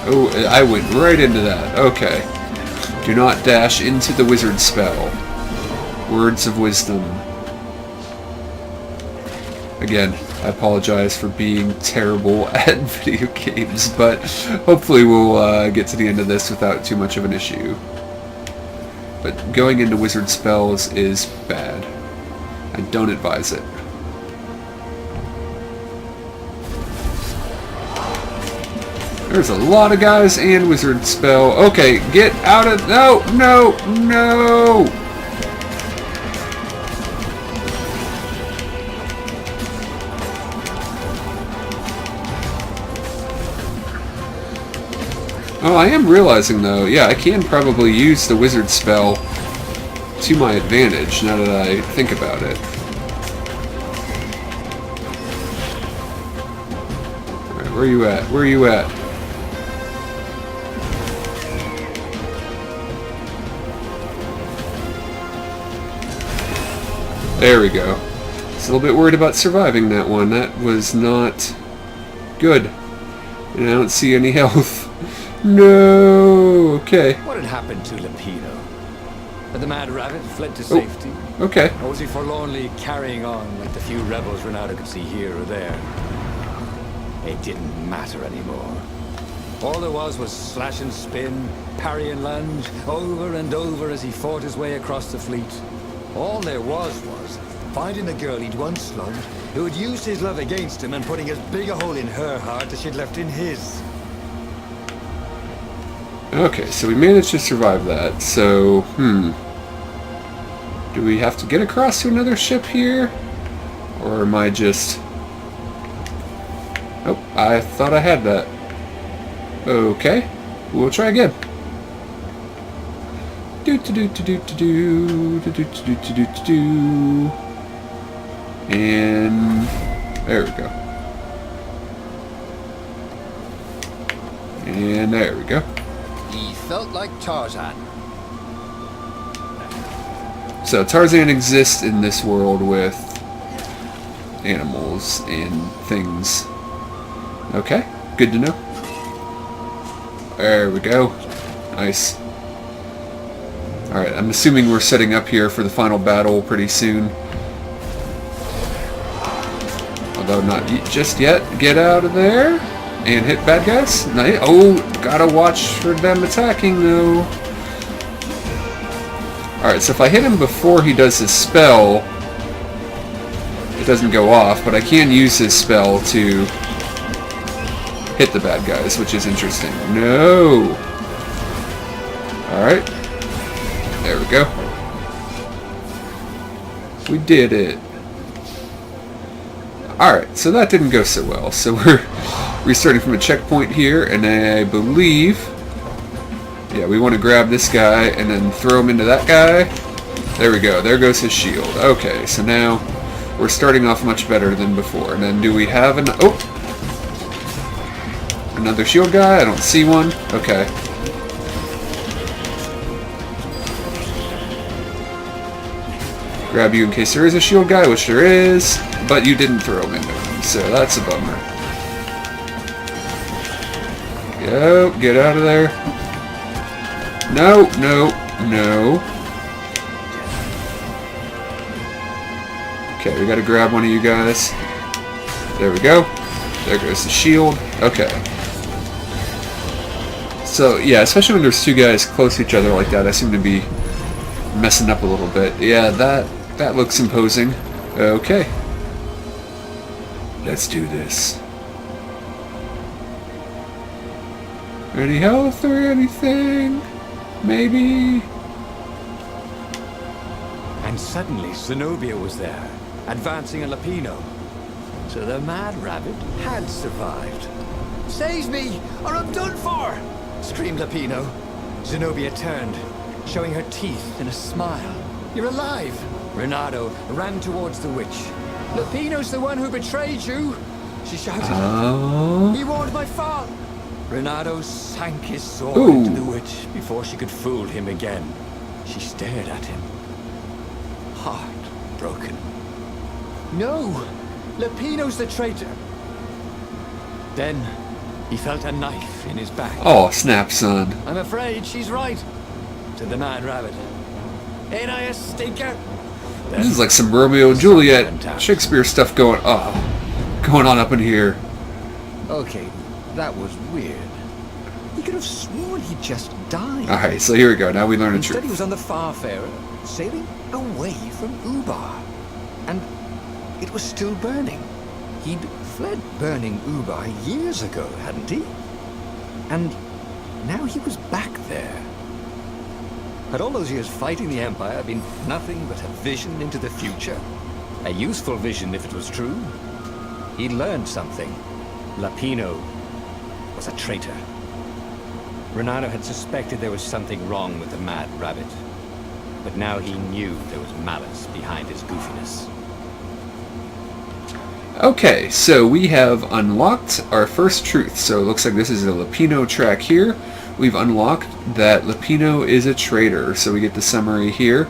Oh, I went right into that. Okay. Do not dash into the wizard spell. Words of wisdom. Again, I apologize for being terrible at video games, but hopefully we'll get to the end of this without too much of an issue. But going into wizard spells is bad. I don't advise it. There's a lot of guys and wizard spell. Okay, get out of... No, no, no! Oh, I am realizing though, yeah, I can probably use the wizard spell to my advantage now that I think about it. Alright, where are you at? Where are you at? There we go. Just a little bit worried about surviving that one. That was not good. And I don't see any health. No! Okay. What had happened to Lampedo? Had the mad rabbit fled to safety? Okay. Or was he forlornly carrying on like the few rebels Renato could see here or there? It didn't matter anymore. All there was slash and spin, parry and lunge, over and over as he fought his way across the fleet. All there was finding the girl he'd once loved, who had used his love against him and putting as big a hole in her heart as she'd left in his. Okay, so we managed to survive that. So, do we have to get across to another ship here? Or am I just... Oh, I thought I had that. Okay, we'll try again. And there we go. And there we go. He felt like Tarzan. So Tarzan exists in this world with animals and things. Okay, good to know. There we go. Nice. Alright, I'm assuming we're setting up here for the final battle pretty soon. Although not just yet. Get out of there and hit bad guys. Nice. Oh, gotta watch for them attacking though. Alright, so if I hit him before he does his spell, it doesn't go off, but I can use his spell to hit the bad guys, which is interesting. No! Alright. There we go. We did it. Alright, so that didn't go so well. So we're restarting from a checkpoint here, and I believe... Yeah, we want to grab this guy and then throw him into that guy. There we go. There goes his shield. Okay, so now we're starting off much better than before. And then do we have an... Oh! Another shield guy? I don't see one. Okay. Grab you in case there is a shield guy, which there is, but you didn't throw him into him, so that's a bummer. Go, get out of there. No, no, no. Okay, we gotta grab one of you guys. There we go. There goes the shield. Okay. So, yeah, especially when there's two guys close to each other like that, I seem to be messing up a little bit. Yeah, that looks imposing. Okay. Let's do this. Any health or anything? Maybe? And suddenly Zenobia was there, advancing a Lapino. So the Mad Rabbit had survived. "Save me, or I'm done for!" screamed Lapino. Zenobia turned, showing her teeth in a smile. "You're alive!" Renato ran towards the witch. "Lapino's the one who betrayed you!" she shouted. Oh. "He warned my father!" Renato sank his sword Ooh. into the witch before she could fool him again. She stared at him, heartbroken. "No! Lapino's the traitor!" Then he felt a knife in his back. Oh, snap, son. "I'm afraid she's right," said the Mad Rabbit. "Ain't I a stinker?" This is like some Romeo and Juliet Shakespeare stuff going on up in here. Okay, that was weird. He could have sworn he just died. Alright, so here we go. Now we learn the Instead, he truth. was on the Farfarer, sailing away from Ubar. And it was still burning. He'd fled burning Ubar years ago, hadn't he? And now he was back there. Had all those years fighting the Empire been nothing but a vision into the future? A useful vision if it was true. He'd learned something. Lapino was a traitor. Renato had suspected there was something wrong with the Mad Rabbit. But now he knew there was malice behind his goofiness. Okay, so we have unlocked our first truth. So it looks like this is a Lapino track here. We've unlocked that Lapino is a traitor. So we get the summary here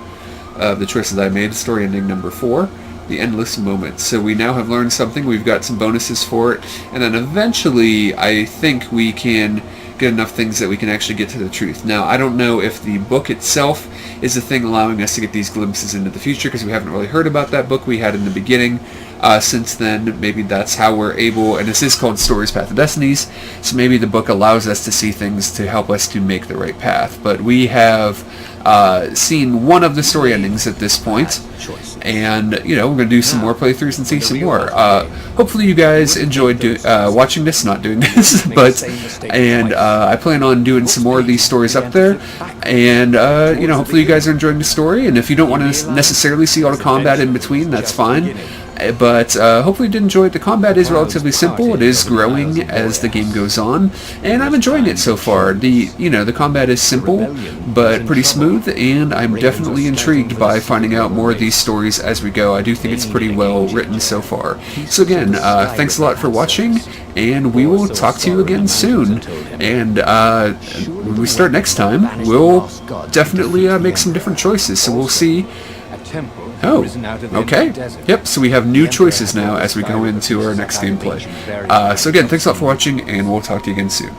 of the choices I made, story ending number 4, the endless moment. So we now have learned something, we've got some bonuses for it, and then eventually I think we can get enough things that we can actually get to the truth. Now, I don't know if the book itself is the thing allowing us to get these glimpses into the future, because we haven't really heard about that book we had in the beginning. Since then, maybe that's how we're able, and this is called Stories, Path of Destinies, so maybe the book allows us to see things to help us to make the right path. But we have seen one of the story endings at this point, and, you know, we're going to do some more playthroughs and see some more. Hopefully you guys enjoyed watching this, not doing this, and I plan on doing some more of these stories up there, and, you know, hopefully you guys are enjoying the story, and if you don't want to necessarily see all the combat in between, that's fine. But hopefully you did enjoy it. The combat is relatively simple. It is growing as the game goes on, and I'm enjoying it so far. The combat is simple, but pretty smooth, and I'm definitely intrigued by finding out more of these stories as we go. I do think it's pretty well written so far. So again, thanks a lot for watching, and we will talk to you again soon. And when we start next time, we'll definitely make some different choices. So we'll see. Oh, okay. Yep, so we have new choices now as we go into our next gameplay. So again, thanks a lot for watching, and we'll talk to you again soon.